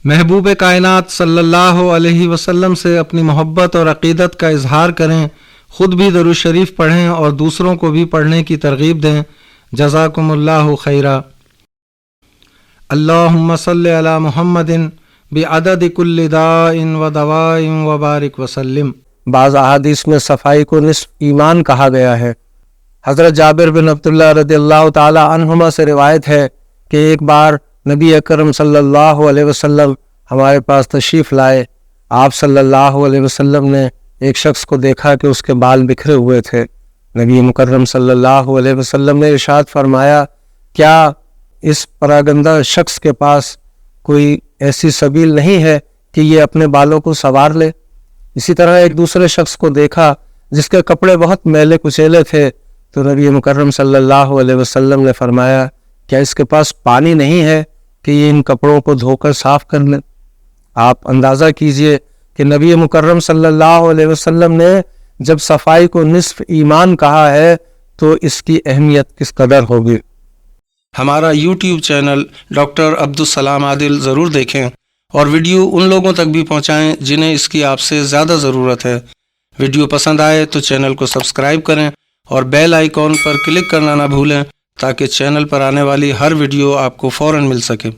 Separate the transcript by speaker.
Speaker 1: محبوب کائنات صلی اللہ علیہ وسلم سے اپنی محبت اور عقیدت کا اظہار کریں، خود بھی درود شریف پڑھیں اور دوسروں کو بھی پڑھنے کی ترغیب دیں۔ جزاکم اللہ خیرا۔ اللہم صلی علی محمد بعدد کل داء و دواء وبارک وسلم۔
Speaker 2: بعض احادیث میں صفائی کو نصف ایمان کہا گیا ہے۔ حضرت جابر بن عبداللہ رضی اللہ تعالی عنہما سے روایت ہے کہ ایک بار نبی اکرم صلی اللہ علیہ وسلم ہمارے پاس تشریف لائے۔ آپ صلی اللہ علیہ وسلم نے ایک شخص کو دیکھا کہ اس کے بال بکھرے ہوئے تھے۔ نبی مکرم صلی اللہ علیہ وسلم نے ارشاد فرمایا، کیا اس پراگندہ شخص کے پاس کوئی ایسی سبیل نہیں ہے کہ یہ اپنے بالوں کو سنوار لے؟ اسی طرح ایک دوسرے شخص کو دیکھا جس کے کپڑے بہت میلے کچیلے تھے، تو نبی مکرم صلی اللہ علیہ وسلم نے فرمایا، کیا اس کے پاس پانی نہیں ہے کہ یہ ان کپڑوں کو دھو کر صاف کر لیں؟ آپ اندازہ کیجئے کہ نبی مکرم صلی اللہ علیہ وسلم نے جب صفائی کو نصف ایمان کہا ہے تو اس کی اہمیت کس قدر ہوگی۔
Speaker 1: ہمارا یوٹیوب چینل ڈاکٹر عبدالسلام عادل ضرور دیکھیں اور ویڈیو ان لوگوں تک بھی پہنچائیں جنہیں اس کی آپ سے زیادہ ضرورت ہے۔ ویڈیو پسند آئے تو چینل کو سبسکرائب کریں اور بیل آئیکن پر کلک کرنا نہ بھولیں تاکہ چینل پر آنے والی ہر ویڈیو آپ کو فوراً مل سکے۔